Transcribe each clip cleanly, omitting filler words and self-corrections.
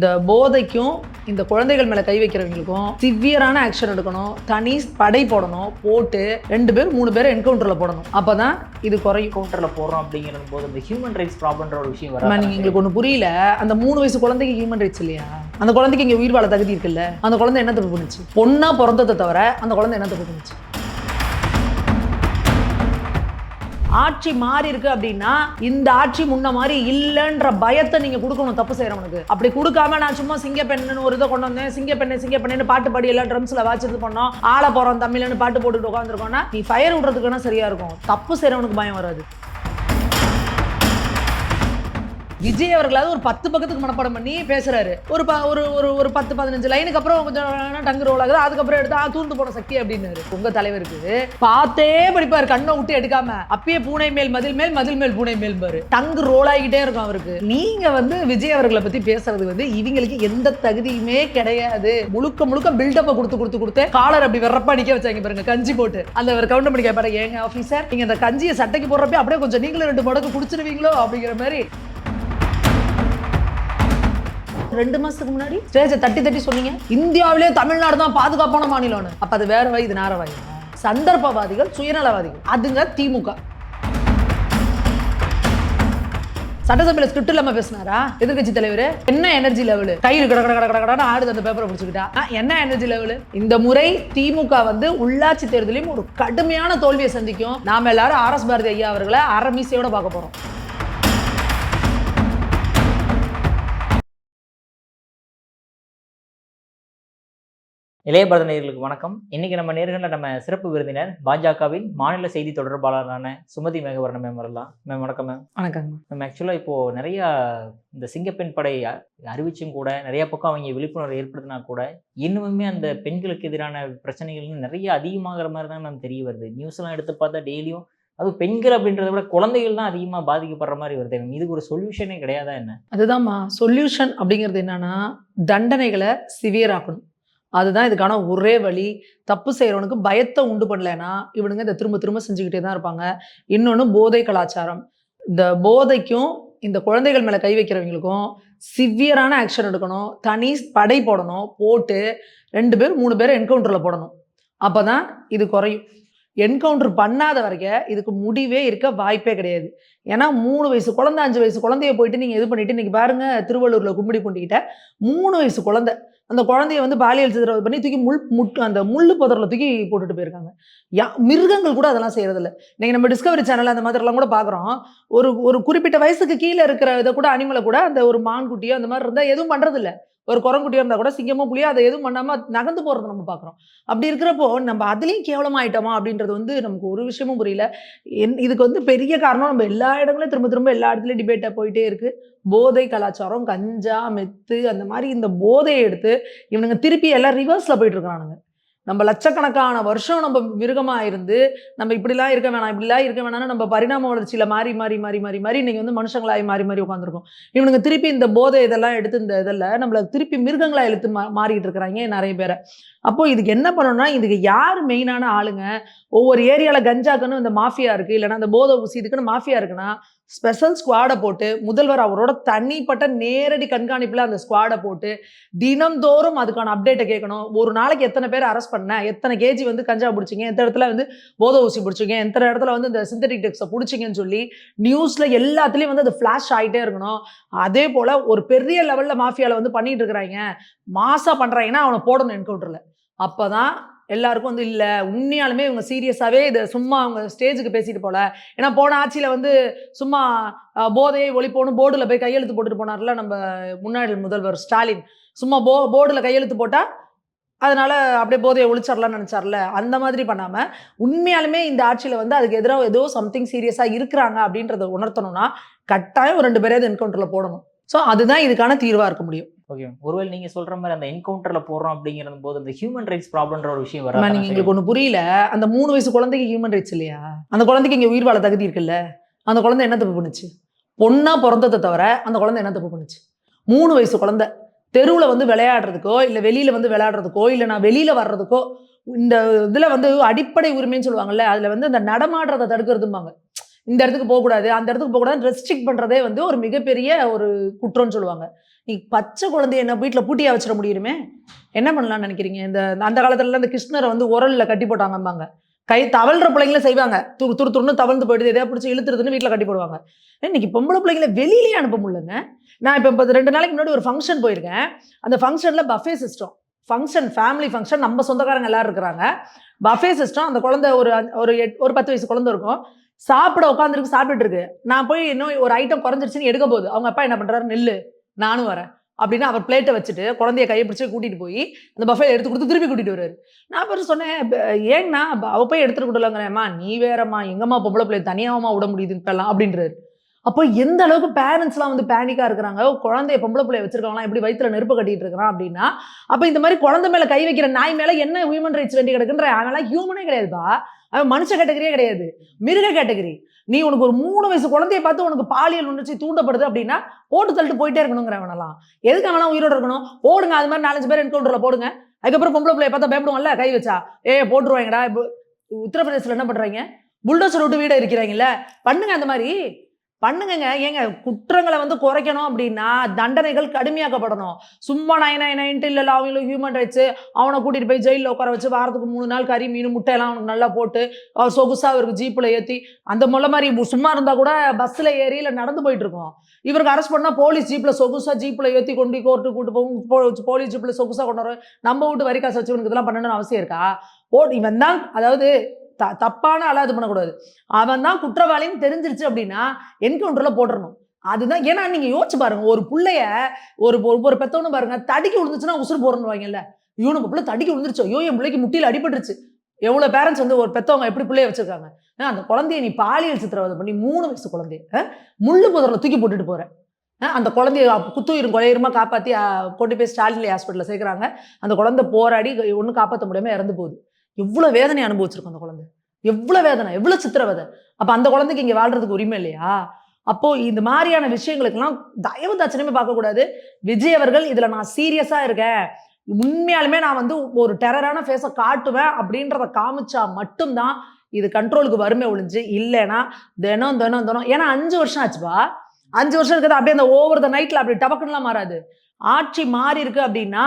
இந்த போதைக்கும் இந்த குழந்தைகள் மேலே கை வைக்கிறவங்களுக்கும் சிவியரான ஆக்ஷன் எடுக்கணும். தனி படை போடணும். போட்டு 2 பேர் 3 பேர் என்கவுண்டரில் போடணும். அப்போ தான் இது குறையும். கவுண்டரில் போடுறோம் அப்படிங்கிற போது இந்த ஹியூமன் ரைட்ஸ் ப்ராப்ளம்ன்ற ஒரு விஷயம் வர நீங்கள் எங்களுக்கு ஒன்று புரியல. அந்த 3 வயசு குழந்தைக்கு ஹியூமன் ரைட்ஸ் இல்லையா? அந்த குழந்தைக்கு இங்கே உயிர் வாழ தகுதி இருக்குல்ல? அந்த குழந்தை என்ன தப்பு பண்ணுச்சு? பொண்ணா பிறந்ததை தவிர அந்த குழந்தை என்ன தப்பு பண்ணுச்சு? ஆட்சி மாறி இருக்கு அப்படின்னா இந்த ஆட்சி முன்ன மாதிரி இல்லைன்ற பயத்தை நீங்க கொடுக்கணும் தப்பு செய்யறவனுக்கு. அப்படி கொடுக்காம நான் சும்மா சிங்கப்பெண்ணுன்னு ஒரு இதை கொண்டு வந்தேன், சிங்கப்பெண்ணு பாட்டு பாடி எல்லாம் ட்ரம்ஸ்ல வாச்சிட்டு பண்ணோம், ஆள போறோம் தமிழ்னு பாட்டு போட்டுட்டு உட்காந்துருக்கோம்னா நீ ஃபயர் விடுறதுக்குன்னா சரியா இருக்கும். தப்பு செய்யறவனுக்கு பயம் வராது. விஜய் அவர்களாவது ஒரு 10 பக்கத்துக்கு மனப்பாடம் பண்ணி பேசுறாரு. ஒரு 10-15 லைனுக்கு அப்புறம் கொஞ்சம் டங்கு ரோல் ஆகுது. அதுக்கப்புறம் எடுத்தா தூண்டு போன சக்தி அப்படின்னாரு. உங்க தலைவருக்கு பார்த்தே படிப்பாரு, கண்ணை விட்டு எடுக்காம. அப்பயே பூனை மேல் மதில் மேல், மதில் மேல் பூனை மேல் பாரு, டங்கு ரோல் ஆகிட்டே இருக்கும் அவருக்கு. நீங்க விஜய் அவர்களை பத்தி பேசுறது இவங்களுக்கு எந்த தகுதியுமே கிடையாது. முழுக்க பில்டப்பை கொடுத்து காலர் அப்படி வெறப்பா நிக்க வச்சாங்க பாருங்க, கஞ்சி போட்டு. அந்த ஒரு கவுண்டர் பண்ணி கேட்பாரு, ஏங்க ஆஃபீஸர் நீங்க அந்த கஞ்சியை சட்டைக்கு போடுறப்ப அப்படியே கொஞ்சம் நீங்களும் 2 மடக்கு குடிச்சிருவீங்களோ அப்படிங்கிற மாதிரி. 2 மாசத்துக்கு முன்னாடி ஸ்டேஜை தட்டி சொன்னீங்க இந்தியாவிலே தமிழ்நாடு தான் பாதுகாப்பான மாநிலம்னு. அப்ப அது வேற வாய், இது நேர வாய். சந்தர்ப்பவாதிகள், சுயநலவாதிகள், அதுங்க திமுக. சட்டசபையில ஸ்கிரிப்ட் இல்லாம பேசினாரா எதிர்கட்சி தலைவர்? என்ன எனர்ஜி லெவலு? கையில் கடை ஆடுது அந்த பேப்பரை பிடிச்சிக்கிட்டா. என்ன எனர்ஜி லெவலு? இந்த முறை திமுக உள்ளாட்சி தேர்தலையும் ஒரு கடுமையான தோல்வியை சந்திக்கும். நாம எல்லாரும் RS பாரதி ஐயா அவர்களை அறமீசையோட பார்க்க போறோம். இளைய பாரத நேயர்களுக்கு வணக்கம். இன்னைக்கு நம்ம நேர்களில் நம்ம சிறப்பு விருந்தினர் பாஜகவின் மாநில செய்தி தொடர்பாளரான சுமதி மேகவர்ணன் மேம் வரலாம். மேம் வணக்கம். மேம் வணக்கம். மேம் ஆக்சுவலாக இப்போது நிறைய இந்த சிங்கப்பெண் படை அறிவிச்சும் கூட நிறைய பக்கம் அவங்க விழிப்புணர்வு ஏற்படுத்தினா கூட இன்னுமே அந்த பெண்களுக்கு எதிரான பிரச்சனைகள் நிறைய அதிகமாகிற மாதிரி தான் மேம் தெரிய வருது. நியூஸ்லாம் எடுத்து பார்த்தா டெய்லியும் அது பெண்கள் அப்படின்றத விட குழந்தைகள் தான் அதிகமாக பாதிக்கப்படுற மாதிரி வருது. இதுக்கு ஒரு சொல்யூஷனே கிடையாதா என்ன? அதுதான்மா சொல்யூஷன் அப்படிங்கிறது. என்னன்னா தண்டனைகளை சிவியர் ஆக்கணும். அதுதான் இதுக்கான ஒரே வழி. தப்பு செய்கிறவனுக்கு பயத்தை உண்டு பண்ணலைன்னா இவனுங்க இதை திரும்ப செஞ்சுக்கிட்டே தான் இருப்பாங்க. இன்னொன்று போதை கலாச்சாரம். இந்த போதைக்கும் இந்த குழந்தைகள் மேலே கை வைக்கிறவங்களுக்கும் சிவியரான ஆக்ஷன் எடுக்கணும். தனி படை போடணும். போட்டு 2 பேர் 3 பேர் என்கவுண்டரில் போடணும். அப்போ தான் இது குறையும். என்கவுண்டர் பண்ணாத வரைக்கும் இதுக்கு முடிவே இருக்க வாய்ப்பே கிடையாது. ஏன்னா 3 வயசு குழந்தை 5 வயசு குழந்தைய போயிட்டு நீங்கள் இது பண்ணிட்டு இன்னைக்கு பாருங்க, திருவள்ளூரில் கும்பிடி பூண்டிக்கிட்ட 3 வயசு குழந்தை, அந்த குழந்தைய பாலியல் சித்திரவதை பண்ணி தூக்கி அந்த முள்ளு புதரில் தூக்கி போட்டுட்டு போயிருக்காங்க. மிருகங்கள் கூட அதெல்லாம் செய்யறதில்ல. இன்னைக்கு நம்ம டிஸ்கவரி சேனல் அந்த மாதிரிலாம் கூட பார்க்குறோம். ஒரு குறிப்பிட்ட வயசுக்கு கீழே இருக்கிற இதை கூட அனிமலை கூட அந்த ஒரு மான்குட்டியோ அந்த மாதிரி இருந்தால் எதுவும் பண்ணுறதில்ல. ஒரு குரங்குட்டியோ இருந்தால் கூட சிங்கமோ புலியோ அதை எதுவும் பண்ணாமல் நகர்ந்து போகிறத நம்ம பார்க்குறோம். அப்படி இருக்கிறப்போ நம்ம அதுலேயும் கேவலமாயிட்டோமா அப்படின்றது நமக்கு ஒரு விஷயமும் புரியல. இதுக்கு பெரிய காரணம் நம்ம எல்லா இடங்களும் திரும்ப எல்லா இடத்துலையும் டிபேட்டாக போயிட்டே இருக்குது. போதை கலாச்சாரம், கஞ்சா, மெத்து, அந்த மாதிரி இந்த போதையை எடுத்து இவனுங்க திருப்பி எல்லாம் ரிவர்ஸில் போயிட்டு இருக்கிறானுங்க. நம்ம லட்சக்கணக்கான வருஷம் நம்ம மிருகமாக இருந்து நம்ம இப்படிலாம் இருக்க வேணாம்னு நம்ம பரிணாம வளர்ச்சியில் மாறி இன்னைக்கு மனுஷங்களாகி மாறி உட்காந்துருக்கோம். இவனுங்க திருப்பி இந்த போதை இதெல்லாம் எடுத்து இந்த இதெல்லாம் நம்மளை திருப்பி மிருகங்களாக எடுத்து மாறிட்டு இருக்கிறாங்க நிறைய பேரை. அப்போ இதுக்கு என்ன பண்ணணும்னா, இதுக்கு யார் மெயினான ஆளுங்க? ஒவ்வொரு ஏரியாவில் கஞ்சாக்குன்னு இந்த மாஃபியா இருக்குது, இல்லைன்னா அந்த போதை ஊசி இதுக்குன்னு மாஃபியா இருக்குன்னா ஸ்பெஷல் ஸ்குவாடை போட்டு முதல்வர் அவரோட தனிப்பட்ட நேரடி கண்காணிப்பில் அந்த ஸ்குவாடை போட்டு தினந்தோறும் அதுக்கான அப்டேட்டை கேட்கணும். ஒரு நாளைக்கு எத்தனை பேர் அரெஸ்ட் பண்ண, எத்தனை கேஜி கஞ்சா பிடிச்சிங்க, எந்த இடத்துல போதை ஊசி பிடிச்சிங்க, எத்தனை இடத்துல இந்த சிந்தட்டிக் ட்ரக்ஸை பிடிச்சிங்கன்னு சொல்லி நியூஸில் எல்லாத்துலேயும் அது ஃப்ளாஷ் ஆகிட்டே இருக்கணும். அதே போல் ஒரு பெரிய லெவலில் மாஃபியாவில் பண்ணிட்டு இருக்கிறாங்க, மாசாக பண்ணுறாங்கன்னா அவனை போடணும் என்கவுண்டரில். அப்போ தான் எல்லாருக்கும் இல்லை உண்மையாலுமே இவங்க சீரியஸாகவே இதை சும்மா அவங்க ஸ்டேஜுக்கு பேசிட்டு போல. ஏன்னா போன ஆட்சியில் சும்மா போதையை ஒழிப்போன்னு போர்டில் போய் கையெழுத்து போட்டுட்டு போனார்ல நம்ம முன்னாள் முதல்வர் ஸ்டாலின். சும்மா போர்டில் கையெழுத்து போட்டால் அதனால் அப்படியே போதையை ஒழிச்சிடலாம்னு நினச்சார்ல, அந்த மாதிரி பண்ணாமல் உண்மையாலுமே இந்த ஆட்சியில் அதுக்கு எதிராக ஏதோ சம்திங் சீரியஸாக இருக்கிறாங்க அப்படின்றத உணர்த்தணும்னா கட்டாயம் 2 பேரையாவது என்கவுண்டரில் போடணும். ஸோ அதுதான் இதுக்கான தீர்வாக இருக்க முடியும். ஓகே, ஒருவேளை நீங்க சொல்ற மாதிரி அந்த என்கவுண்டர்ல போடுறோம் அப்படிங்கிற போது இந்த ஹியூமன் ரைட்ஸ் ப்ராப்ளம்ன்ற ஒரு விஷயம் வர நீங்க எங்களுக்கு ஒண்ணு புரியல. அந்த 3 வயசு குழந்தைக்கு ஹியூமன் ரைட்ஸ் இல்லையா? அந்த குழந்தைக்கு இங்க உயிர் வாழ தகுதி இருக்குல்ல? அந்த குழந்தை என்ன தப்பு பண்ணுச்சு? பொண்ணா பிறந்ததை தவிர அந்த குழந்தை என்ன தப்பு பண்ணுச்சு? 3 வயசு குழந்தை தெருவில் விளையாடுறதுக்கோ இல்லை வெளியில விளையாடுறதுக்கோ இல்லை நான் வெளியில வர்றதுக்கோ இந்த இதுல அடிப்படை உரிமைன்னு சொல்லுவாங்கல்ல, அதுல இந்த நடமாடுறதை தடுக்கிறதும்பாங்க. இந்த இடத்துக்கு போகக்கூடாது, அந்த இடத்துக்கு போகக்கூடாது ரெஸ்ட்ரிக்ட் பண்றதே ஒரு மிகப்பெரிய ஒரு குற்றம்னு சொல்லுவாங்க. நீ பச்சை குழந்தைய என்ன வீட்டில் பூட்டியா வச்சிட முடியுமே? என்ன பண்ணலாம்னு நினைக்கிறீங்க? அந்த காலத்துல இந்த கிருஷ்ணரை வந்து உரல்ல கட்டி போட்டாங்கம்பாங்க. கை தவழ்ற பிள்ளைங்கள செய்வாங்க. துரு துரு துருன்னு தவழ்ந்து போயிடுது, எதையா பிடிச்சி இழுத்துருதுன்னு வீட்டில் கட்டி போடுவாங்க. இன்னைக்கு பொம்பளை பிள்ளைங்கள வெளியிலேயே அனுப்ப முடியலங்க. நான் இப்போ 2 நாளைக்கு முன்னாடி ஒரு ஃபங்க்ஷன் போயிருக்கேன். அந்த ஃபங்க்ஷனில் பஃபே சிஸ்டம். ஃபேமிலி ஃபங்க்ஷன், நம்ம சொந்தக்காரங்க எல்லாரும் இருக்கிறாங்க. Buffet system. அந்த குழந்தை ஒரு 10 வயசு குழந்தை இருக்கும். சாப்பிட உட்காந்துருக்கு, சாப்பிட்டுட்டு இருக்கு. நான் போய் இன்னும் ஒரு ஐட்டம் குறைஞ்சிருச்சுன்னு எடுக்க போகுது. அவங்க அப்பா என்ன பண்றாரு, நில்லு நானும் வரேன் அப்படின்னு அவர் பிளேட்டை வச்சுட்டு குழந்தைய கையை பிடிச்சி கூட்டிட்டு போய் அந்த பஃபே எடுத்து கொடுத்து திருப்பி கூட்டிட்டு வர்றாரு. நான் அப்புறம் சொன்னேன், ஏங்கண்ணா அவ போய் எடுத்துட்டு கொடுலங்கிறேம்மா, நீ வேறம்மா, எங்கம்மா பொம்பளை பிள்ளை தனியாவமா விட முடியுது இப்பெல்லாம் அப்படின்றாரு. அப்போ எந்த அளவுக்கு பேரண்ட்ஸ்லாம் வந்து பேனிக்கா இருக்கிறாங்க. குழந்தைய பொம்பளை பிள்ளைய வச்சிருக்கவங்களாம் எப்படி வயிற்றுல நெருப்பு கட்டிட்டு இருக்கிறான் அப்படின்னா, அப்போ இந்த மாதிரி குழந்தை மேல கை வைக்கிற நாய் மேல என்ன ஹியூமன் ரைட்ஸ் வேண்டி கிடக்குன்ற, அவெல்லாம் ஹியூமனே கிடையாதுப்பா. அவன் மனுஷ கேட்டகரியே கிடையாது, மிருக கேட்டகரி. நீ உனக்கு ஒரு 3 வயசு குழந்தைய பார்த்து உனக்கு பாலியல் உணர்ச்சி தூண்டப்படுது அப்படின்னா போட்டு தள்ளிட்டு போயிட்டே இருக்கணுங்கிறவனெல்லாம். எதுக்கு அவனா உயிரோட இருக்கணும்? போடுங்க, அது மாதிரி 4-5 பேர் என்கவுண்டர்ல போடுங்க. அதுக்கப்புறம் பொம்பளை பிள்ளைய பார்த்தா பயப்படுவாங்கல்ல, கை வச்சா போட்டுருவாங்கடா. உத்தரப்பிரதேசத்துல என்ன பண்றாங்க, புல்டோசர் விட்டு வீட இருக்கிறாங்கல்ல, பண்ணுங்க அந்த மாதிரி பண்ணுங்க. ஏங்க, குற்றங்களை வந்து குறைக்கணும் அப்படின்னா தண்டனைகள் கடுமையாக்கப்படணும். சும்மா 999 இல்ல அவங்களுக்கு ஹியூமன் ரைட்ஸ், அவனை கூட்டிட்டு போய் ஜெயிலில் உட்கார வச்சு வாரத்துக்கு 3 நாள் கறி மீன் முட்டையெல்லாம் அவனுக்கு நல்லா போட்டு சொகுசா அவருக்கு ஜீப்பில் ஏற்றி அந்த முள்ள மாதிரி சும்மா இருந்தா கூட பஸ்ஸில் ஏறி இல்லை நடந்து போயிட்டு இருக்கோம். இவருக்கு அரெஸ்ட் பண்ணா போலீஸ் ஜீப்பில் சொகுசா ஜீப்பில் ஏற்றி கொண்டு கோர்ட்டு கூட்டு போகும், போலீஸ் ஜீப்பில் சொகுசா கொண்டு வரும். நம்ம வீட்டு வரி காசு வச்சு இவனுக்கு இதெல்லாம் பண்ணணும்னு அவசியம் இருக்கா? இவன் தான், அதாவது தப்பான ஆளா இது பண்ணக்கூடாது. அவன் தான் குற்றவாளின்னு தெரிஞ்சிருச்சு அப்படின்னா என்கவுண்டர்ல போட்டுறணும். அதுதான். ஏன்னா நீங்க யோசிச்சு பாருங்க, ஒரு பிள்ளைய ஒரு பெத்தவனு பாருங்க, தடிக்கி விழுந்துச்சுன்னா உசுறு போறன்னு வாங்கல்ல, இவனுக்கு பிள்ளை தடிக்கி விழுந்துருச்சு, ஐயோ என் பிள்ளைக்கு முட்டியில அடிபட்டுருச்சு. எவ்வளவு பேரண்ட்ஸ் வந்து ஒரு பெத்தவங்க எப்படி பிள்ளைய வச்சிருக்காங்க. அந்த குழந்தைய நீ பாலியல் சித்திரவதை பண்ணி 3 வயசு குழந்தைய முள்ளு புதர்ல தூக்கி போட்டுட்டு போற. அந்த குழந்தைய குத்துயிரும் கொலையுமா காப்பாத்தி கொண்டு போய் ஸ்டாலின் ஹாஸ்பிட்டல்ல சேர்க்கிறாங்க. அந்த குழந்தை போராடி ஒன்னும் காப்பாற்ற முடியாம இறந்து போகுது. எவ்வளவு வேதனை அனுபவிச்சிருக்கும் அந்த குழந்தை, எவ்வளவு வேதனை, எவ்வளவு சித்திரவதை. அப்ப அந்த குழந்தைக்கு இங்க வாழ்றதுக்கு உரிமை இல்லையா? அப்போ இந்த மாதிரியான விஷயங்களுக்கெல்லாம் தயவு தாட்சணியமே பார்க்கக்கூடாது. விஜய் அவர்கள் இதுல நான் சீரியஸா இருக்கேன், உண்மையாலுமே நான் வந்து ஒரு டெரரான ஃபேஸை காட்டுவேன் அப்படின்றத காமிச்சா மட்டும்தான் இது கண்ட்ரோலுக்கு வருமே ஒழிஞ்சு, இல்லைன்னா தினம் தினம் தினம். ஏன்னா 5 வருஷம் ஆச்சுப்பா. 5 வருஷம் இருக்கிறது அப்படியே அந்த ஓவர் த நைட்ல அப்படி டபக்குன்னுலாம் மாறாது. ஆட்சி மாறி இருக்கு அப்படின்னா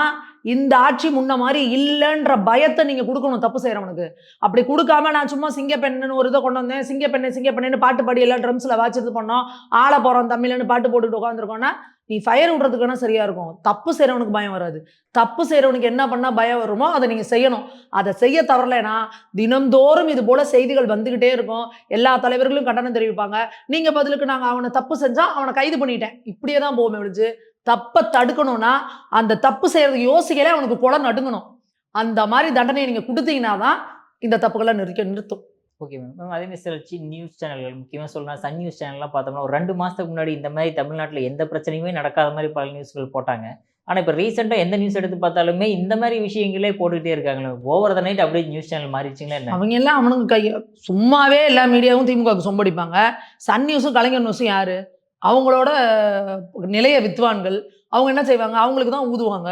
இந்த ஆட்சி முன்ன மாதிரி இல்லைன்ற பயத்தை நீங்க கொடுக்கணும் தப்பு செய்யறவனுக்கு. அப்படி கொடுக்காம நான் சும்மா சிங்கப்பெண்ணுன்னு ஒரு இதை கொண்டு வந்தேன், சிங்கப்பெண்ணு பாட்டு பாடி எல்லாம் ட்ரம்ஸ்ல வாச்சிட்டு பண்ணோம், ஆள போறோம் தமிழ்னு பாட்டு போட்டுட்டு உட்காந்துருக்கோம்னா நீ ஃபயர் விடுறதுக்குன்னா சரியா இருக்கும். தப்பு செய்யறவனுக்கு பயம் வராது. தப்பு செய்யறவனுக்கு என்ன பண்ணா பயம் வருமோ அதை நீங்க செய்யணும். அதை செய்ய தவறலைன்னா தினந்தோறும் இது போல செய்திகள் வந்துகிட்டே இருக்கும். எல்லா தலைவர்களும் கண்டனம் தெரிவிப்பாங்க. நீங்க பதிலுக்கு நாங்க அவனை தப்பு செஞ்சா அவனை கைது பண்ணிட்டேன், இப்படியே தான் போமே ஒழிஞ்சு தப்பை தடுக்கணும்னா அந்த தப்பு செய்யறதுக்கு யோசிக்கலே அவனுக்கு குளம் நடுங்கணும். அந்த மாதிரி தண்டனையை நீங்க கொடுத்தீங்கன்னா தான் இந்த தப்புகளை நிறுத்தும். Okay ma'am. அதே மாதிரி சில நியூஸ் சேனல்கள், முக்கியமாக சொல்லலாம் சன் நியூஸ் சேனல்லாம் பார்த்தோம்னா ஒரு 2 மாதத்துக்கு முன்னாடி இந்த மாதிரி தமிழ்நாட்டில் எந்த பிரச்சனையுமே நடக்காத மாதிரி பல நியூஸ்கள் போட்டாங்க. ஆனால் இப்போ ரீசெண்டாக எந்த நியூஸ் எடுத்து பார்த்தாலுமே இந்த மாதிரி விஷயங்களே போட்டுக்கிட்டே இருக்காங்களே. ஓவர் த நைட் அப்படியே நியூஸ் சேனல் மாறிடுச்சிங்களா என்ன? அவங்க எல்லாம் அவனுக்கு சும்மாவே எல்லா மீடியாவும் திமுகவுக்கு சொம்படிப்பாங்க. சன் நியூஸும் கலைஞர் நியூஸும் யாரு? அவங்களோட நிலைய வித்வான்கள். அவங்க என்ன செய்வாங்க, அவங்களுக்கு தான் ஊதுவாங்க.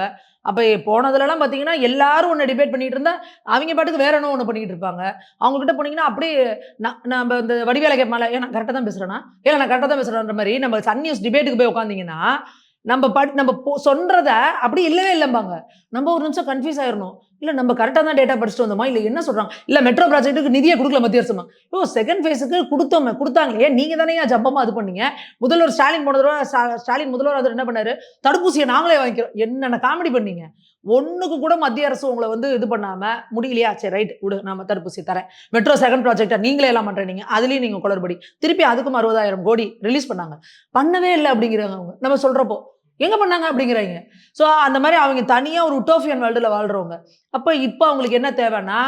அப்போ போனதுலலாம் பார்த்தீங்கன்னா எல்லாரும் ஒன்று டிபேட் பண்ணிட்டு இருந்தா அவங்க பாட்டுக்கு வேற ஒன்று பண்ணிக்கிட்டு இருப்பாங்க. அவங்ககிட்ட போனீங்கன்னா அப்படியே நம்ம இந்த வடிவேலை கேட்பால, நான் கரெக்டாக தான் பேசுகிறேன்னா, இல்லை நான் கரெக்டாக தான் பேசுகிறேன்ற மாதிரி நம்ம சன் நியூஸ் டிபேட்டுக்கு போய் உட்காந்திங்கன்னா நம்ம சொல்றத அப்படி இல்லவே இல்லைம்பாங்க. நம்ம ஒரு நிமிஷம் கன்ஃபியூஸ் ஆயிடணும். இல்லை நம்ம கரெக்டாக தான் டேட்டா படிச்சுட்டு வந்தோமா, இல்லை என்ன சொல்கிறாங்க, இல்லை மெட்ரோ ப்ராஜெக்ட்டுக்கு நிதியை கொடுக்கல மத்திய அரசுமா, செகண்ட் ஃபேஸுக்கு கொடுத்தாங்களே, நீங்கள் தானே ஜப்பமாக அது பண்ணீங்க. முதல்வர் ஸ்டாலின் முதல்வர் அது என்ன பண்ணாரு, தடுப்பூசியை நாங்களே வாங்கிக்கிறோம், என்னென்ன காமெடி பண்ணீங்க. ஒன்றுக்கு கூட மத்திய அரசு உங்களை வந்து இது பண்ணாமல் முடியலையா, சரி ரைட் விடு நம்ம தடுப்பூசி தரேன், மெட்ரோ செகண்ட் ப்ராஜெக்டை நீங்களே எல்லாம் பண்ணுறீங்க, அதுலேயும் நீங்கள் குளறுபடி, திருப்பி அதுக்கும் 60,000 கோடி ரிலீஸ் பண்ணவே இல்லை அப்படிங்கிறாங்க. அவங்க நம்ம சொல்கிறப்போ எங்கே பண்ணாங்க அப்படிங்கிறாங்க. ஸோ அந்த மாதிரி அவங்க தனியாக ஒரு உட்டோஃபியன் வேர்ல்டில் வாழ்கிறவங்க. அப்போ இப்போ அவங்களுக்கு என்ன தேவைன்னா,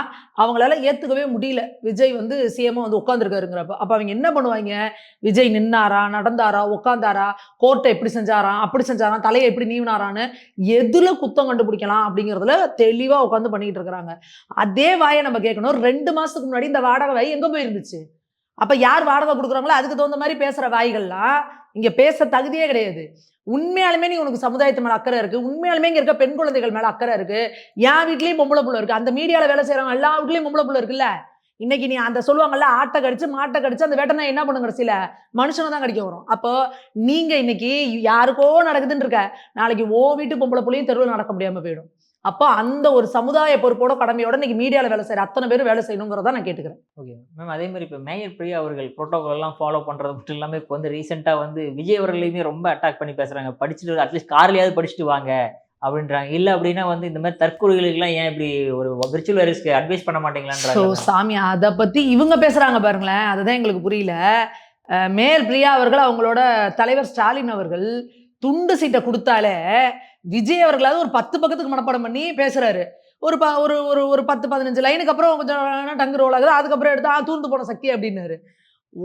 அவங்களால ஏற்றுக்கவே முடியல விஜய் வந்து சிஎம்மாக வந்து உட்காந்துருக்காருங்கிறப்ப. அப்போ அவங்க என்ன பண்ணுவாங்க, விஜய் நின்னாரா, நடந்தாரா, உட்காந்தாரா, கோர்ட்டை எப்படி செஞ்சாராம், அப்படி செஞ்சாராம், தலையை எப்படி நீவினாரான்னு எதில் குத்தம் கண்டுபிடிக்கலாம் அப்படிங்கிறதுல தெளிவாக உட்காந்து பண்ணிக்கிட்டு இருக்கிறாங்க. அதே வாயை நம்ம கேட்கணும், 2 மாதத்துக்கு முன்னாடி இந்த வாடகை வாய் எங்கே போயிருந்துச்சு? அப்போ யார் வாடகை கொடுக்குறாங்களோ அதுக்கு தகுந்த மாதிரி பேசுகிற வாய்கள்லாம் இங்கே பேச தகுதியே கிடையாது. உண்மையாலுமே நீ உனக்கு சமுதாயத்து மேலே அக்கறை இருக்கு, உண்மையாலுமே இங்கே இருக்க பெண் குழந்தைகள் மேலே அக்கறை இருக்கு, என் வீட்லேயும் பொம்பளை புள்ள இருக்கு, அந்த மீடியாவில் வேலை செய்கிறவங்க எல்லா வீட்லேயும் பொம்பளை புள்ள இருக்குல்ல, இன்னைக்கு நீ அந்த சொல்லுவாங்கல்ல, ஆட்டை கடிச்சு மாட்டை கடிச்சு அந்த வேட்டை நாய் என்ன பண்ணுங்க கடைசியில மனுஷனை தான் கடிக்க வரும். அப்போ நீங்க இன்னைக்கு யாருக்கோ நடக்குதுன்னு இருக்க, நாளைக்கு வீட்டு பொம்பளை புள்ளையும் தெருவில் நடக்க முடியாம போயிடும். அப்போ அந்த ஒரு சமுதாய பொறுப்போட கடமையோட இன்னைக்கு மீடியால வேலை செய்யற அத்தனை பேரும் வேலை செய்யணுங்கிறத நான் கேட்டுக்கிறேன். Okay ma'am. அதே மாதிரி இப்போ மேயர் பிரியா அவர்கள் புரோட்டோகால் எல்லாம் ஃபாலோ பண்றது மட்டும் இல்லாமல் இப்போ வந்து ரீசெண்டாக வந்து விஜய் அவர்களையுமே ரொம்ப அட்டாக் பண்ணி பேசுறாங்க. படிச்சுட்டு அட்லீஸ்ட் கார்லயாவது படிச்சுட்டு வாங்க அப்படின்றாங்க. இல்லை அப்படின்னா வந்து இந்த மாதிரி தற்கொலைகளுக்கெல்லாம் ஏன் இப்படி ஒரு விர்ச்சுவல் வேரிஸ்க்கு அட்வைஸ் பண்ண மாட்டீங்களான்றாங்க. சாமி அதை பத்தி இவங்க பேசுறாங்க பாருங்களேன், அதுதான் எங்களுக்கு புரியல. மேயர் பிரியா அவர்கள் அவங்களோட தலைவர் ஸ்டாலின் அவர்கள் துண்டு சீட்டை கொடுத்தாலே விஜய் அவர்களாவது ஒரு 10 பக்கத்துக்கு மனப்பாடம் பண்ணி பேசுறாரு. ஒரு ஒரு ஒரு 10-15 லைனுக்கு அப்புறம் கொஞ்சம் டங்கு ரோல் ஆகுது. அதுக்கப்புறம் எடுத்தா தூர்ந்து போன சக்தி அப்படின்னாரு.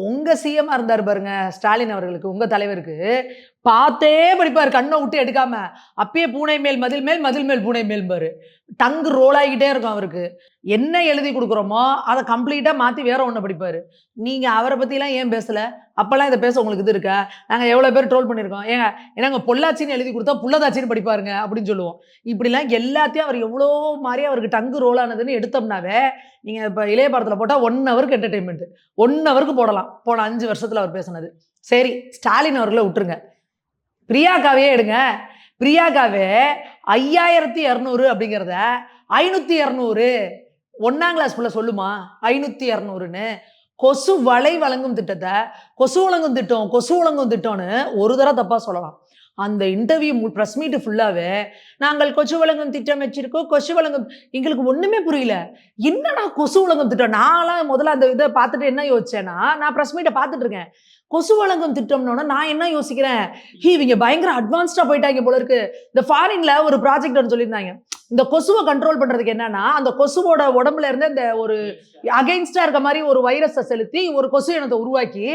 உங்க சிஎம்மா இருந்தாரு பாருங்க ஸ்டாலின் அவர்களுக்கு, உங்க தலைவருக்கு பார்த்தே படிப்பாரு, கண்ணை விட்டு எடுக்காம. அப்பயே பூனை மேல் மதில் மேல் மதில் மேல் பூனை மேல் பாரு, டங்கு ரோல் ஆகிக்கிட்டே இருக்கும் அவருக்கு. என்ன எழுதி கொடுக்குறோமோ அதை கம்ப்ளீட்டா மாத்தி வேற ஒண்ணு படிப்பாரு. நீங்க அவரை பத்தி எல்லாம் ஏன் பேசல? அப்பெல்லாம் இதை பேச உங்களுக்கு இது இருக்கா? நாங்க எவ்வளவு பேர் ட்ரோல் பண்ணிருக்கோம். ஏங்க என்னங்க பொள்ளாச்சின்னு எழுதி கொடுத்தா புள்ளதாச்சின்னு படிப்பாருங்க அப்படின்னு சொல்லுவோம். இப்படிலாம் எல்லாத்தையும் அவர் எவ்வளோ மாதிரி அவருக்கு டங்கு ரோல் ஆனதுன்னு எடுத்தோம்னாவே, நீங்க இப்ப இளைய படத்துல போட்டா 1 ஹவருக்கு என்டர்டைன்மெண்ட், 1 ஹவருக்கு போடலாம். போன 5 வருஷத்துல அவர் பேசினது. சரி, ஸ்டாலின் அவர்களை விட்டுருங்க, பிரியாக்காவே எடுங்க. பிரியாக்காவே 5200 அப்படிங்கிறத 5200 1ஆம் கிளாஸ் புள்ள சொல்லுமா? 5200ன்னு கொசு வலை வழங்கும் திட்டத்தை கொசு வழங்கும் திட்டம், கொசு வழங்கும் திட்டம்னு ஒரு தடவை தப்பா சொல்லலாம். அந்த இன்டர்வியூ ப்ரெஸ் மீட் ஃபுல்லாவே நாங்கள் கொசு வழங்கும் திட்டம் வச்சிருக்கோம், கொசு வழங்கும். எங்களுக்கு ஒண்ணுமே புரியல. என்னடா கொசு வழங்கும் திட்டம்? நான்லாம் முதல்ல அந்த இதை பார்த்துட்டு என்ன யோசிச்சேன்னா, நான் ப்ரெஸ் மீட்டை பார்த்துட்டு இருக்கேன், கொசு வழங்கும் திட்டம்னோட நான் என்ன யோசிக்கிறேன், இவங்க பயங்கர அட்வான்ஸ்டா போயிட்டாங்க போல இருக்கு. இந்த ஃபாரின்ல ஒரு ப்ராஜெக்ட் ஒன்று சொல்லியிருந்தாங்க. இந்த கொசுவை கண்ட்ரோல் பண்றதுக்கு என்னன்னா, அந்த கொசுவோட உடம்புல இருந்து இந்த ஒரு அகைன்ஸ்டா இருக்க மாதிரி ஒரு வைரஸை செலுத்தி ஒரு கொசு இனத்தை உருவாக்கி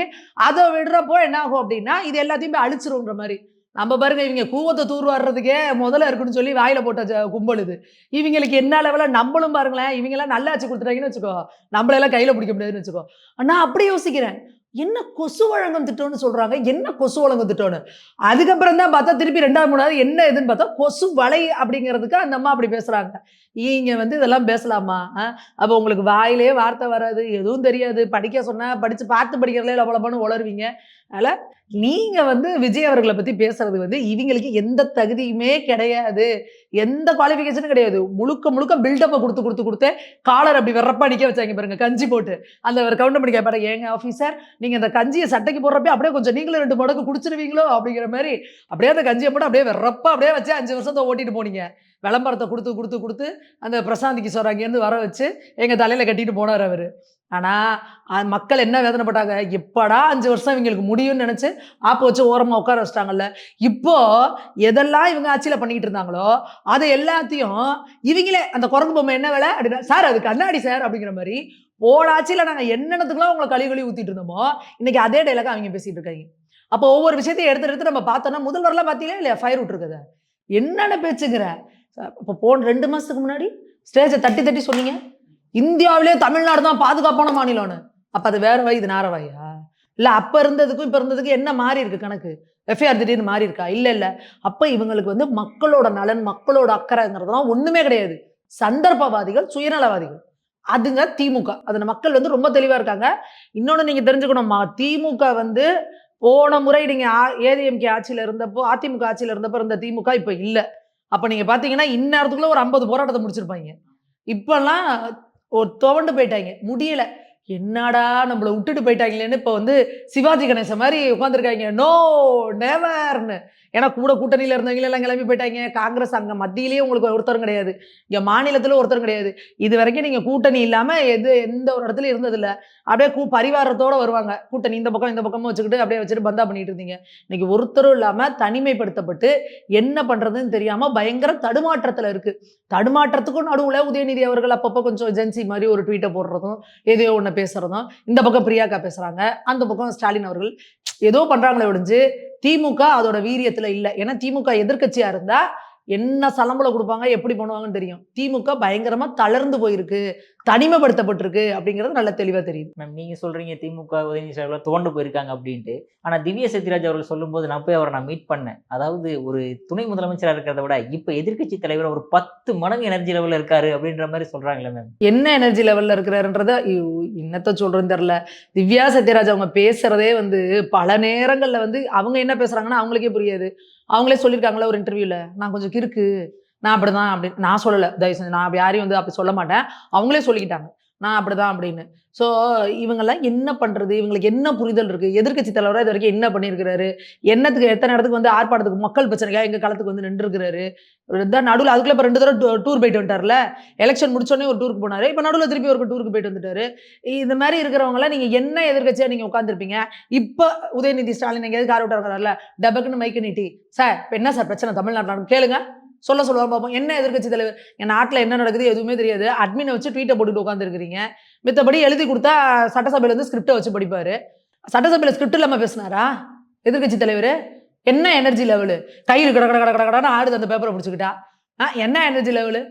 அதை விடுறப்போ என்ன ஆகும் அப்படின்னா, இது எல்லாத்தையும் போய் அழிச்சிருன்ற மாதிரி. நம்ம பாருங்க, இவங்க கூவத்தை தூர்வாடுறதுக்கே முதல்ல இருக்குன்னு சொல்லி வாயில போட்ட கும்பல் இது. இவங்களுக்கு என்ன லெவல நம்மளும் பாருங்களேன், இவங்க எல்லாம் நல்லா ஆச்சு கொடுத்துட்டாங்கன்னு வச்சுக்கோ, நம்மளெல்லாம் கையில பிடிக்க முடியாதுன்னு வச்சுக்கோ. நான் அப்படி யோசிக்கிறேன், என்ன கொசு வழங்கும் திட்டம்னு சொல்றாங்க, என்ன கொசு வழங்கும் திட்டம்னு. அதுக்கப்புறம் தான் பார்த்தா திருப்பி 2வது 3வது என்ன எதுன்னு பார்த்தா கொசு வலை அப்படிங்கிறதுக்கு அந்த அம்மா அப்படி பேசுறாங்க. நீங்க வந்து இதெல்லாம் பேசலாமா? அப்ப உங்களுக்கு வாயிலே வார்த்தை வராது, எதுவும் தெரியாது, படிக்க சொன்னா படிச்சு பார்த்து படிக்கிறதுல லபலபான்னு உளருவீங்க. அதனால நீங்க வந்து விஜய் அவர்களை பத்தி பேசுறது வந்து இவங்களுக்கு எந்த தகுதியுமே கிடையாது, எந்த குவாலிஃபிகேஷனும் கிடையாது. முழுக்க முழுக்க பில்டப்பை கொடுத்து காலர் அப்படி வெறப்பா நிக்க வச்சாங்க பாருங்க, கஞ்சி போட்டு. அந்த ஒரு கவுண்டர் பண்ணி கேட்பாரு, ஏங்க ஆஃபீஸர் நீங்க அந்த கஞ்சியை சட்டைக்கு போடுறப்ப அப்படியே கொஞ்சம் நீங்களும் 2 மடங்கு குடிச்சிருவீங்களோ அப்படிங்கிற மாதிரி அப்படியே அந்த கஞ்சியை போட்டு அப்படியே வெறப்பா அப்படியே வச்சு 5 வருஷத்தை ஓட்டிட்டு போனீங்க. விளம்பரத்தை கொடுத்து அந்த பிரசாந்த் கிஷோர் அங்கேருந்து வர வச்சு எங்க தலையில கட்டிட்டு போனார் அவரு. ஆனா மக்கள் என்ன வேதனைப்பட்டாங்க, எப்படா 5 வருஷம் இவங்களுக்கு முடியும்னு நினைச்சு ஆப்ப வச்சு ஓரமா உட்கார வச்சிட்டாங்கல்ல. இப்போ எதெல்லாம் இவங்க ஆட்சியில பண்ணிட்டு இருந்தாங்களோ அதை எல்லாத்தையும் இவங்களே, அந்த குரங்கு பொம்மை என்ன வேலை அப்படின்னா, சார் அது கண்ணாடி சார் அப்படிங்கிற மாதிரி போன ஆட்சியில நாங்க என்னென்னத்துக்குலாம் உங்களை கழுவி ஊத்திட்டு இருந்தோமோ இன்னைக்கு அதே டைலாக அவங்க பேசிட்டு இருக்காங்க. அப்போ ஒவ்வொரு விஷயத்தையும் எடுத்து நம்ம பார்த்தோம்னா, முதல்வர்லாம் பார்த்தீங்களா இல்லையா ஃபயர் விட்டுருக்குது, என்னென்ன பேச்சுங்கிற. இப்போ போன 2 மாசத்துக்கு முன்னாடி ஸ்டேஜை தட்டி சொன்னீங்க, இந்தியாவிலே தமிழ்நாடு தான் பாதுகாப்பான மாநிலம்னு. அப்ப அது வேற வாய், இது நார வாயா? இல்ல அப்ப இருந்ததுக்கும் இப்ப இருந்ததுக்கும் என்ன மாறி இருக்கு கணக்கு? எஃப்ஐஆர் திடீர்னு மாறி இருக்கா? இல்ல. அப்ப இவங்களுக்கு வந்து மக்களோட நலன், மக்களோட அக்கறைங்கிறதுலாம் ஒண்ணுமே கிடையாது. சந்தர்ப்பவாதிகள், சுயநலவாதிகள். அதுங்க திமுக. அதுல மக்கள் வந்து ரொம்ப தெளிவா இருக்காங்க. இன்னொன்னு நீங்க தெரிஞ்சுக்கணுமா, திமுக வந்து போன முறை நீங்க ஏடிஎம்கே ஆட்சியில இருந்தப்போ, அதிமுக ஆட்சியில இருந்தப்போ இருந்த திமுக இப்ப இல்ல. அப்ப நீங்க பாத்தீங்கன்னா இந்நேரத்துக்குள்ள ஒரு 50 போராட்டத்தை முடிச்சிருப்பாங்க. இப்பெல்லாம் ஒரு துவண்டு போயிட்டாங்க, முடியல. என்னடா நம்மளை விட்டுட்டு போயிட்டாங்களேன்னு இப்போ வந்து சிவாஜி கணேசன் மாதிரி உட்காந்துருக்காங்க. நோ நெவர்னு. ஏன்னா கூட கூட்டணியில் இருந்தவங்க எல்லாம் கிளம்பி போயிட்டாங்க. காங்கிரஸ் அங்கே மத்தியிலேயே உங்களுக்கு ஒருத்தரும் கிடையாது, இங்கே மாநிலத்தில் ஒருத்தரும் கிடையாது. இது வரைக்கும் நீங்கள் கூட்டணி இல்லாமல் எந்த ஒரு இடத்துல இருந்ததில்லை. அப்படியே பரிவாரத்தோடு வருவாங்க, கூட்டணி இந்த பக்கமும் வச்சுக்கிட்டு அப்படியே வச்சுட்டு பந்தா பண்ணிட்டு இருந்தீங்க. இன்னைக்கு ஒருத்தரும் இல்லாமல் தனிமைப்படுத்தப்பட்டு என்ன பண்ணுறதுன்னு தெரியாமல் பயங்கர தடுமாற்றத்தில் இருக்குது. தடுமாற்றத்துக்கும் நடுவில் உதயநிதி அவர்கள் அப்பப்போ கொஞ்சம் ஏஜென்சி மாதிரி ஒரு ட்வீட்டை போடுறதும், எதையோ ஒன்று பேசுறதும், இந்த பக்கம் பிரியாக்கா பேசுறாங்க, அந்த பக்கம் ஸ்டாலின் அவர்கள் ஏதோ பண்றாங்களே ஒழிஞ்சு திமுக அதோட வீரியத்துல இல்லை. ஏன்னா திமுக எதிர்கட்சியா இருந்தா என்ன சலம்பலம் கொடுப்பாங்க, எப்படி பண்ணுவாங்கன்னு தெரியும். திமுக பயங்கரமா தளர்ந்து போயிருக்கு, தனிமைப்படுத்தப்பட்டிருக்கு அப்படிங்கிறது நல்ல தெளிவா தெரியுது. மேம் நீங்க சொல்றீங்க திமுக உதயநிதி ஸ்டாலின் துவண்டு போயிருக்காங்க அப்படின்ட்டு. ஆனா திவ்யா சத்யராஜ் அவர்கள் சொல்லும்போது நான் போய் அவரை மீட் பண்ணேன். அதாவது ஒரு துணை முதலமைச்சரா இருக்கிறத விட இப்ப எதிர்க்கட்சி தலைவர் ஒரு 10 மடங்கு எனர்ஜி லெவல்ல இருக்காரு அப்படின்ற மாதிரி சொல்றாங்களே மேம். என்ன எனர்ஜி லெவல்ல இருக்கிறாருன்றத என்னத்த சொல்றதுன்னு தெரியல. திவ்யா சத்யராஜ் அவங்க பேசுறதே வந்து பல நேரங்கள்ல வந்து அவங்க என்ன பேசுறாங்கன்னா அவங்களுக்கே புரியாது. அவங்களே சொல்லியிருக்காங்களா ஒரு இன்டர்வியூல, நான் கொஞ்சம் கிறுக்கு, நான் அப்படிதான் அப்படின்னு. நான் சொல்லல, தயவு செஞ்சு நான் யாரையும் வந்து அப்படி சொல்ல மாட்டேன். அவங்களே சொல்லிக்கிட்டாங்க நான் அப்படிதான் அப்படின்னு. ஸோ இவங்கெல்லாம் என்ன பண்றது, இவங்களுக்கு என்ன புரிதல் இருக்கு, எதிர்க்கட்சி தலைவரா இது வரைக்கும் என்ன பண்ணியிருக்கிறாரு, என்னத்துக்கு எத்தனை இடத்துக்கு வந்து ஆர்ப்பாட்டத்துக்கு மக்கள் பிரச்சனைக்காக எங்க களத்துக்கு வந்து நின்றுருக்கிறாரு. நடுவில் அதுக்குள்ள இப்போ 2 தடவை டூர் போயிட்டு வந்துட்டார்ல, எலெக்ஷன் முடிச்சோடனே ஒரு டூருக்கு போனாரு, இப்போ நடுவில் திருப்பி ஒரு டூருக்கு போயிட்டு வந்துட்டாரு. இந்த மாதிரி இருக்கிறவங்களாம் நீங்க என்ன எதிர்க்கட்சியா நீங்க உட்காந்துருப்பீங்க. இப்போ உதயநிதி ஸ்டாலின் எங்கேயாவது கார் விட்டு இருக்கிறார்ல, டபக்குன்னு மைக்கு நீட்டி, சார் இப்போ என்ன சார் பிரச்சனை தமிழ்நாட்டில் கேளுங்க, சொல்லுவாங்க பார்ப்போம். என்ன எதிர்க்கட்சி தலைவர், என் நாட்டில் என்ன நடக்குது எதுவுமே தெரியாது, அட்மினை வச்சு ட்வீட்டை போட்டுட்டு உட்காந்துருக்கிறீங்க. மித்தபடி எழுதி கொடுத்தா சட்டசபையில இருந்து ஸ்கிரிப்டை வச்சு படிப்பாரு. சட்டசபையில் ஸ்கிரிப்ட் இல்லாம பேசினாரா எதிர்க்கட்சி தலைவர்? என்ன எனர்ஜி லெவலு, கையில் கட கட கட கடன்னு ஆடுது அந்த பேப்பரை பிடிச்சிக்கிட்டா. என்ன எனர்ஜி லெவலு?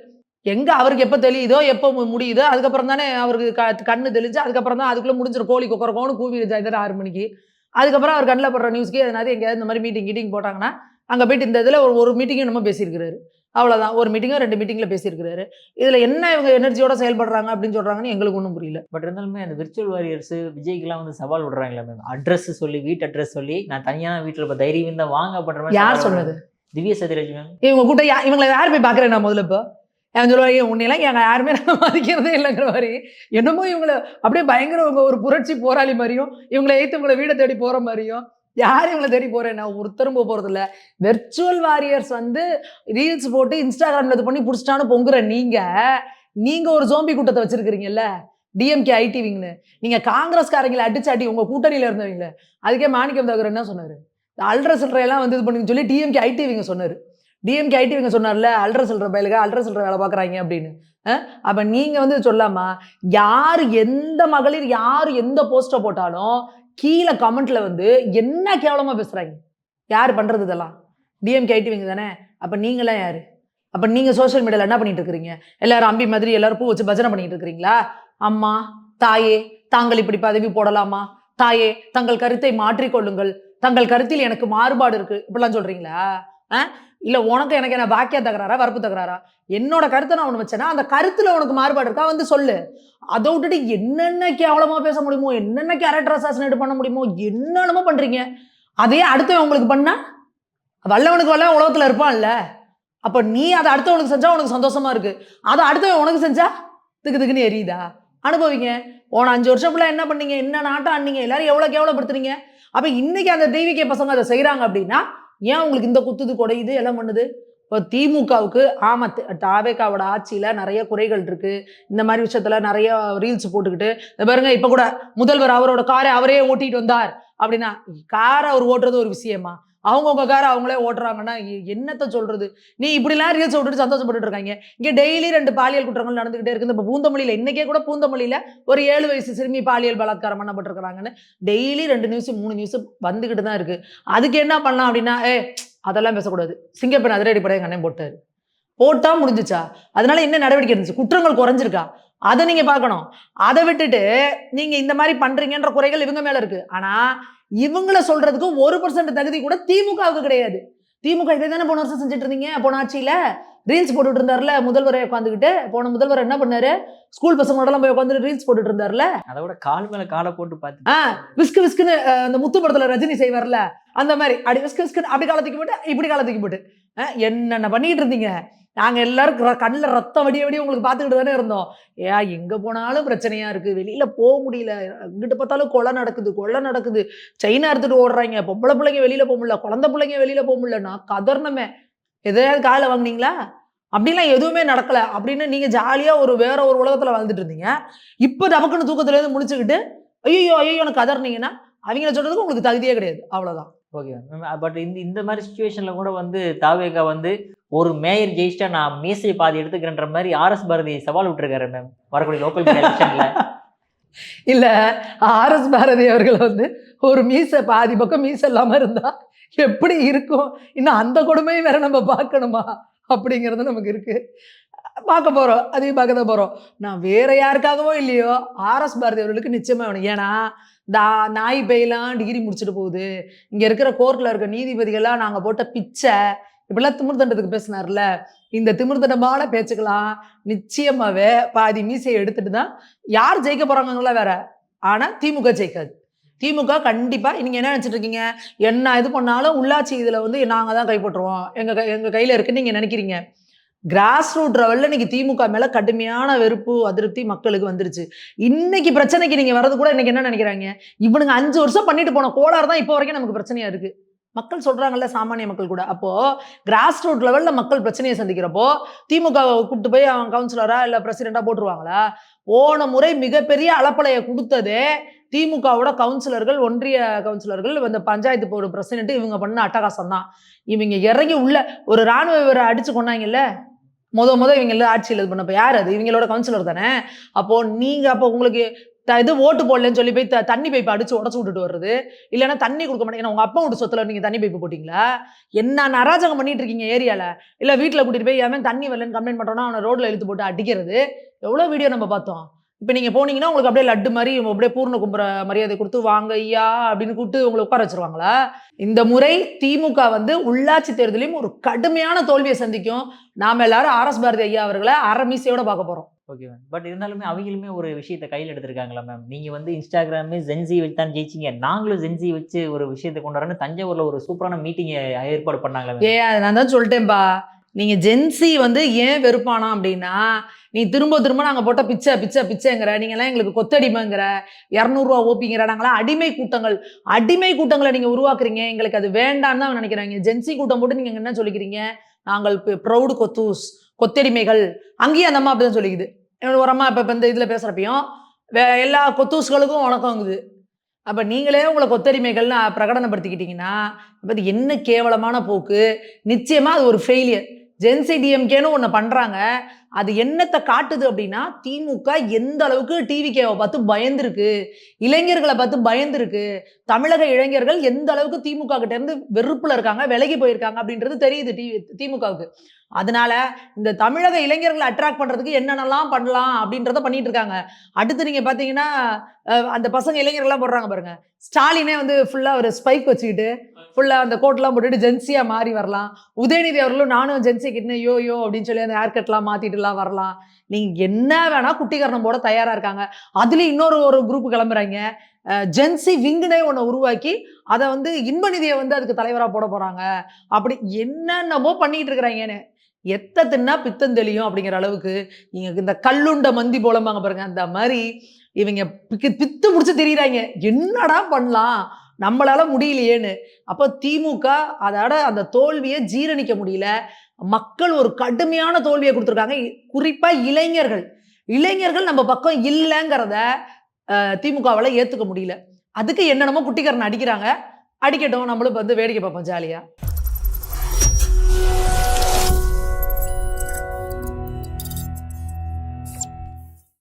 எங்க அவருக்கு எப்போ தெரியுதோ எப்போ முடியுதோ அதுக்கப்புறம் தானே அவருக்கு கண்ணு தெளிஞ்சு, அதுக்கப்புறம் தான் அதுக்குள்ள முடிஞ்சிடும். கோழி கொக்கரக்கோன்னு கூவி சாயந்தரம் 6 மணிக்கு. அதுக்கப்புறம் அவர் கண்ணில் படுற நியூஸ்க்கு எதனாவது எங்கேயாவது இந்த மாதிரி மீட்டிங் போட்டாங்கன்னா அங்கே போயிட்டு இந்த இதில் ஒரு மீட்டிங்கும் நம்ம பேசியிருக்கிறாரு. அவ்வளோதான், ஒரு மீட்டிங்கோ 2 மீட்டிங்கில் பேசியிருக்கிறாரு. இதில் என்ன இவங்க எனர்ஜியோட செயல்படுறாங்க அப்படின்னு சொல்கிறாங்கன்னு எங்களுக்கு ஒன்றும் புரியல. பட் இருந்தாலுமே அந்த விர்ச்சுவல் வாரியர்ஸ் விஜய்க்குலாம் வந்து சவால் விடுறாங்களே மேம். அட்ரஸ் சொல்லி, வீட்டு அட்ரஸ் சொல்லி, நான் தனியாக வீட்டில் இப்போ தைரியம் தான் வாங்க பண்ற மாதிரி. யார் சொன்னது? திவ்யா சத்யராஜ் மேம். இவங்க கூட்ட இவங்களை யார் போய் பார்க்குறேன் நான் முதல்ல. இப்போ அவன் சொல்லுவாங்க உன்னையெல்லாம் எங்கள் யாருமே நான் மதிக்கிறதே இல்லைங்கிற மாதிரி. என்னமோ இவங்களை அப்படியே பயங்கர ஒரு புரட்சி போராளி மாதிரியும், இவங்களை எய்த்து இவங்களை வீடை தேடி போகிற மாதிரியும். யார் இவங்களை தேடி போறேன், நான் ஒருத்தரும் போகிறது இல்லை. வெர்ச்சுவல் வாரியர்ஸ் வந்து ரீல்ஸ் போட்டு இன்ஸ்டாகிராமில் இது பண்ணி பிடிச்சிட்டான்னு பொங்குற நீங்க ஒரு ஜோம்பி கூட்டத்தை வச்சிருக்கிறீங்கல்ல, டிஎம்கே ஐடிவிங்னு. நீங்க காங்கிரஸ்காரங்களை அடிச்சாட்டி உங்க கூட்டணியில இருந்தவங்கள. அதுக்கே மாணிக்கம் தாகூர் என்ன சொன்னாரு, அல்ற சில்லறையெல்லாம் வந்து இது பண்ணி சொல்லி டிஎம்கே ஐடிவிங்க சொன்னாரு. டிஎம்கே ஐடிவிங்க சொன்னார்ல, அல்ற சில்லற பயிலுக அல்ற சில்லற வேலை பார்க்குறாங்க அப்படின்னு. அப்ப நீங்க வந்து சொல்லாமா, யாரு எந்த மகளிர் யாரு எந்த போஸ்ட்டை போட்டாலும் கீழே கமெண்ட்ல வந்து என்ன கேவலமா பேசுறாங்க. யார் பண்றது இதெல்லாம்? டிஎம்கே ஐடிவிங்க தானே. அப்ப நீங்களாம் யாரு? அப்ப நீங்க சோசியல் மீடியால என்ன பண்ணிட்டு இருக்கிறீங்க? எல்லாரும் அம்பி மாதிரி எல்லாரும் பூ வச்சு பஜனை பண்ணிட்டு இருக்கிறீங்களா? அம்மா தாயே தாங்கள் இப்படி பதவி போடலாமா, தாயே தங்கள் கருத்தை மாற்றிக்கொள்ளுங்கள், தங்கள் கருத்தில் எனக்கு மாறுபாடு இருக்கு, இப்படிலாம் சொல்றீங்களா? இல்ல உனக்கு எனக்கு என்ன பாக்கியா தகராறா, வரப்பு தகராறா? என்னோட கருத்தை நான் ஒண்ணு வச்சேன்னா அந்த கருத்துல உனக்கு மாறுபாடு இருக்கா வந்து சொல்லு. அதை விட்டுட்டு என்னென்ன கேவலமா பேச முடியுமோ, என்னென்ன கேரக்டர் அசாசினேட் பண்ண முடியுமோ என்னென்னமோ பண்றீங்க. அதையே அடுத்தவன் உங்களுக்கு பண்ணா வல்லவனுக்கு வல்ல உலகத்துல இருப்பான்ல. அப்ப நீ அதை அடுத்தவனுக்கு செஞ்சா உனக்கு சந்தோஷமா இருக்கு, அதை அடுத்தவன் உனக்கு செஞ்சா திக்கு திக்குன்னு எரியுதா? அனுபவிங்க. போன 5 வருஷம் ஃபுல்லா என்ன பண்ணீங்க, என்ன நாட்டம் ஆனீங்க, எல்லாரும் எவ்வளவு கேவலப்படுத்துறீங்க. அப்ப இன்னைக்கு அந்த டிவிகே பசங்க அதை செய்யறாங்க அப்படின்னா ஏன் உங்களுக்கு இந்த குத்துது குடையுது எல்லாம் பண்ணுது? இப்போ திமுகவுக்கு ஆமா தாவேகாவோட ஆட்சியில நிறைய குறைகள் இருக்கு. இந்த மாதிரி விஷயத்துல நிறைய ரீல்ஸ் போட்டுக்கிட்டு பாருங்க, இப்ப கூட முதல்வர் அவரோட காரை அவரே ஓட்டிட்டு வந்தார் அப்படின்னா, காரை அவர் ஓட்டுறது ஒரு விஷயமா? அவங்கவுங்க காரை அவங்களே ஓட்டுறாங்கன்னா என்னத்த சொல்றது? நீ இப்படிலாம் ரீல்ஸ் விட்டுட்டு சந்தோஷப்பட்டு இருக்காங்க. இங்க டெய்லி 2 பாலியல் குற்றங்கள் நடந்துகிட்டே இருக்குது. இப்போ பூந்தமல்லியில இன்னைக்கே கூட பூந்தமல்லியில ஒரு 7 வயசு சிறுமி பாலியல் பலாத்காரம் பண்ணப்பட்டிருக்கிறாங்கன்னு டெய்லி 2 நியூஸ் 3 நியூஸ் வந்துகிட்டு தான் இருக்கு. அதுக்கு என்ன பண்ணலாம் அப்படின்னா, அதெல்லாம் பேசக்கூடாது, சிங்கப்பெண் அதிரடிப்படை எங்க அண்ணன் போட்டா முடிஞ்சுச்சா? அதனால என்ன நடவடிக்கை இருந்துச்சு? குற்றங்கள் குறைஞ்சிருக்கா? அதை நீங்க பார்க்கணும். அதை விட்டுட்டு நீங்க இந்த மாதிரி பண்றீங்கன்ற குறைகள் இவங்க மேல இருக்கு. ஆனா இவங்கள சொல்றதுக்கு 1% தகுதி கூட திமுகவுக்கு கிடையாது. திமுக இதை தானே போன வருஷம் செஞ்சுட்டு இருந்தீங்க. போன ஆட்சியில ரீல்ஸ் போட்டுட்டு இருந்தாருல முதல்வரை உட்காந்துக்கிட்டு. போன முதல்வர் என்ன பண்ணாரு, ஸ்கூல் பசங்களோட போய் உட்காந்து ரீல்ஸ் போட்டுட்டு இருந்தாருல. அதோட கால் மேல காலை போட்டு பார்த்து விஸ்கு விஸ்குன்னு அந்த முத்து படத்துல ரஜினி செய்வார்ல, அந்த மாதிரி அப்படி விஸ்கு விஸ்குன்னு அப்படி காலத்துக்கு போட்டு இப்படி காலத்துக்கு போட்டு என்னென்ன பண்ணிட்டு இருந்தீங்க. நாங்க எல்லாரும் கண்ணில் ரத்தம் வடிய உங்களுக்கு பார்த்துக்கிட்டு தானே இருந்தோம். எங்க போனாலும் பிரச்சனையா இருக்கு, வெளியில போக முடியல, எங்கிட்ட பார்த்தாலும் கொலை நடக்குது, சைனா எடுத்துட்டு ஓடுறாங்க, பொம்பளை பிள்ளைங்க வெளியில போக முடியல, குழந்தை பிள்ளைங்க வெளியில போக முடியல. நான் கதர்னமே எதையாவது காலைல வாங்கினீங்களா? அப்படிலாம் எதுவுமே நடக்கல அப்படின்னு நீங்க ஜாலியா வேற ஒரு உலகத்துல வாழ்ந்துட்டு இருந்தீங்க. இப்ப நமக்குன்னு தூக்கத்துல இருந்து முடிச்சுக்கிட்டு ஐயோ எனக்கு கதர்னீங்கன்னா அவங்கள சொல்றதுக்கு உங்களுக்கு தகுதியே கிடையாது. அவ்வளவுதான். ஓகே. பட் இந்த மாதிரி சுச்சுவேஷன்ல கூட வந்து தாவேகா வந்து ஒரு மேயர் ஜெயிச்சிட்டா நான் மீசையை பாதி எடுத்துக்கிறேன்ற மாதிரி RS பாரதி சவால் விட்டுருக்காரு மேம் வரக்கூடிய லோக்கல் எலெக்ஷன்ல. இல்ல, RS பாரதி அவர்கள் வந்து ஒரு மீசை பாதி பக்கம் மீசை இல்லாம இருந்தா எப்படி இருக்கும்? இன்னும் அந்த கொடுமையும் வேற நம்ம பார்க்கணுமா? அப்படிங்கிறது நமக்கு இருக்கு. பார்க்க போறோம். அதையும் பார்க்க தான் போறோம். நான் வேற யாருக்காகவோ இல்லையோ, ஆர்.எஸ். பாரதி அவர்களுக்கு நிச்சயமா வேணும். ஏன்னா, இந்த நாய் பேயெல்லாம் டிகிரி முடிச்சுட்டு போகுது. இங்க இருக்கிற கோர்ட்ல இருக்க நீதிபதிகள்லாம் நாங்க போட்ட பிச்சை, இப்படிலாம் திமிர் தண்டத்துக்கு பேசினார்ல, இந்த திமிர் தண்டமான பேச்சுக்கலாம் நிச்சயமாவே பாதி மீசைய எடுத்துட்டு தான் யார் ஜெயிக்க போறாங்கங்கலாம் வேற. ஆனா திமுக ஜெயிக்காது. திமுக கண்டிப்பா நீங்க என்ன நினைச்சிட்டு இருக்கீங்க? என்ன இது பண்ணாலும் உள்ளாட்சி இதுல வந்து நாங்க தான் கைப்பற்றுவோம். எங்க கையில இருக்குன்னு நீங்க நினைக்கிறீங்க. கிராஸ் ரூட் லெவல்ல இன்னைக்கு திமுக மேல கடுமையான வெறுப்பு, அதிருப்தி மக்களுக்கு வந்துருச்சு. இன்னைக்கு பிரச்சனைக்கு நீங்க வர்றது கூட இன்னைக்கு என்ன நினைக்கிறாங்க? இவனுங்க 5 வருஷம் பண்ணிட்டு போன கோளாறு தான் இப்போ வரைக்கும் நமக்கு பிரச்சனையா இருக்கு. மக்கள் சொல்றாங்கல்ல, சாமானிய மக்கள் கூட. அப்போ கிராஸ் ரூட் லெவல்ல மக்கள் பிரச்சனையை சந்திக்கிறப்போ திமுகவை கூப்பிட்டு போய் அவன் கவுன்சிலரா இல்ல பிரசிடென்டா போட்டுருவாங்களா? போன முறை மிகப்பெரிய அலப்பலையை கொடுத்ததே திமுகவோட கவுன்சிலர்கள், ஒன்றிய கவுன்சிலர்கள், இந்த பஞ்சாயத்து போர்டு பிரசிடென்ட் இவங்க பண்ண அட்டகாசம் தான். இவங்க இறங்கி உள்ள ஒரு ராணுவ வீரரை அடிச்சு கொண்டாங்கல்ல, முத இவங்க எல்லாம் ஆட்சியில் இது பண்ணப்ப யார் அது? இவங்களோட கவுன்சிலர் தானே. அப்போ நீங்க அப்போ உங்களுக்கு இது ஓட்டு போடலன்னு சொல்லி போய் தண்ணி பைப்பை அடிச்சு உடச்சு விட்டுட்டு வர்றது, இல்லைன்னா தண்ணி கொடுக்க மாட்டேங்க. உங்க அப்பா வீட்டு சொத்துல நீங்க தண்ணி பைப்பு போட்டீங்களா? என்ன அராஜகம் பண்ணிட்டு இருக்கீங்க ஏரியால? இல்ல வீட்டுல கூட்டிட்டு போய் எவன் தண்ணி வரலன்னு கம்ப்ளைண்ட் பண்றோம்னா அவனை ரோட்ல இழுத்து போட்டு அடிக்கிறது. எவ்வளவு வீடியோ நம்ம பார்த்தோம். இப்ப நீங்க போனீங்கன்னா உங்களுக்கு அப்படியே லட்டு மாதிரி அப்படியே பூர்ண கும்புற மரியாதை கொடுத்து வாங்க ஐயா அப்படின்னு கூப்பிட்டு உங்களை உட்கார வச்சிருவாங்களா? இந்த முறை திமுக வந்து உள்ளாட்சி தேர்தலையும் ஒரு கடுமையான தோல்வியை சந்திக்கும். நாம எல்லாரும் ஆர்.எஸ். பாரதி ஐயா அவர்களை அரை மீசையோட பார்க்க போறோம். Okay ma'am. பட் இருந்தாலுமே அவங்களுமே ஒரு விஷயத்த கையில் எடுத்திருக்காங்களா மேம்? நீங்க வந்து இன்ஸ்டாகிராமே ஜென்சி வச்சு தான் ஜெயிச்சிங்க, நாங்களும் ஜென்சி வச்சு ஒரு விஷயத்தை கொண்டு வரேன்னு தஞ்சாவூர்ல ஒரு சூப்பரான மீட்டிங் ஏற்பாடு பண்ணாங்களா மேம்? நான் தான் சொல்லிட்டேன்பா. நீங்க ஜென்சி வந்து ஏன் வெறுப்பானா அப்படின்னா, நீ திரும்ப திரும்ப நாங்க போட்ட பிச்சைங்கிற, நீங்க எல்லாம் எங்களுக்கு கொத்தடிமைங்கிற, 200 ரூபா ஓபிங்கிற, நாங்களாம் அடிமை கூட்டங்களை நீங்க உருவாக்குறீங்க, எங்களுக்கு அது வேண்டான்னு தான் நினைக்கிறாங்க. ஜென்சி கூட்டம் போட்டு நீங்க என்ன சொல்லிக்கிறீங்க? நாங்கள் ப்ரௌடு கொத்தடிமைகள். அங்கேயும் அந்த அம்மா அப்படிதான் சொல்லிக்குது. என்னோட ஒரு அம்மா இப்ப இந்த இதுல பேசுறப்பையும் எல்லா கொத்தூஸ்களுக்கும் வணக்கங்குது. அப்ப நீங்களே உங்களை கொத்தடிமைகள்னு பிரகடனப்படுத்திக்கிட்டீங்கன்னா, அது என்ன கேவலமான போக்கு. நிச்சயமா அது ஒரு ஃபெயிலியர். ஜென்சி டிஎம்கேன்னு ஒண்ணு பண்றாங்க. அது என்னத்தை காட்டுது அப்படின்னா, திமுக எந்த அளவுக்கு டிவிகேவை பார்த்து பயந்துருக்கு, இளைஞர்களை பார்த்து பயந்துருக்கு. தமிழக இளைஞர்கள் எந்த அளவுக்கு திமுக கிட்ட இருந்து வெறுப்புல இருக்காங்க, விலகி போயிருக்காங்க அப்படின்றது தெரியுது திமுகவுக்கு. அதனால இந்த தமிழக இளைஞர்களை அட்ராக்ட் பண்றதுக்கு என்னென்னலாம் பண்ணலாம் அப்படின்றத பண்ணிட்டு இருக்காங்க. அடுத்து நீங்க பாத்தீங்கன்னா அந்த பசங்க இளைஞர்கள்லாம் போடுறாங்க பாருங்க. ஸ்டாலினே வந்து ஃபுல்லா ஒரு ஸ்பைக் வச்சுக்கிட்டு ஃபுல்லா அந்த கோட்லாம் போட்டுட்டு ஜென்சியா மாறி வரலாம். உதயநிதி அவர்களும் நானும் ஜென்சி கிட்ட யோ அப்படின்னு சொல்லி அந்த ஹேர் கட்லாம் மாத்திட்டுலாம் வரலாம். நீங்க என்ன வேணா குட்டிகரணம் போட தயாரா இருக்காங்க. அதுலயும் இன்னொரு குரூப் கிளம்புறாங்க. ஜென்சி விங்குனே ஒண்ணு உருவாக்கி அதை வந்து இன்பநிதியை வந்து அதுக்கு தலைவரா போட போறாங்க. அப்படி என்னென்னமோ பண்ணிட்டு இருக்கிறாங்கன்னு. எத்த தின்னா பித்தம் தெளியும் அப்படிங்கிற அளவுக்கு நீங்க இந்த கல்லுண்ட மந்தி போலம்பாங்க பாருங்க, அந்த மாதிரி இவங்க பித்து முடிச்சு திரியிறாங்க. என்னடா பண்ணலாம், நம்மளால முடியலையேன்னு. அப்போ திமுக அதோட அந்த தோல்வியை ஜீரணிக்க முடியல. மக்கள் ஒரு கடுமையான தோல்வியை கொடுத்துருக்காங்க. குறிப்பா இளைஞர்கள் நம்ம பக்கம் இல்லைங்கிறத திமுகவால ஏத்துக்க முடியல. அதுக்கு என்னென்னமோ குட்டிக்கரணை அடிக்கிறாங்க. அடிக்கட்டும், நம்மளும் வந்து வேடிக்கை பார்ப்போம் ஜாலியா.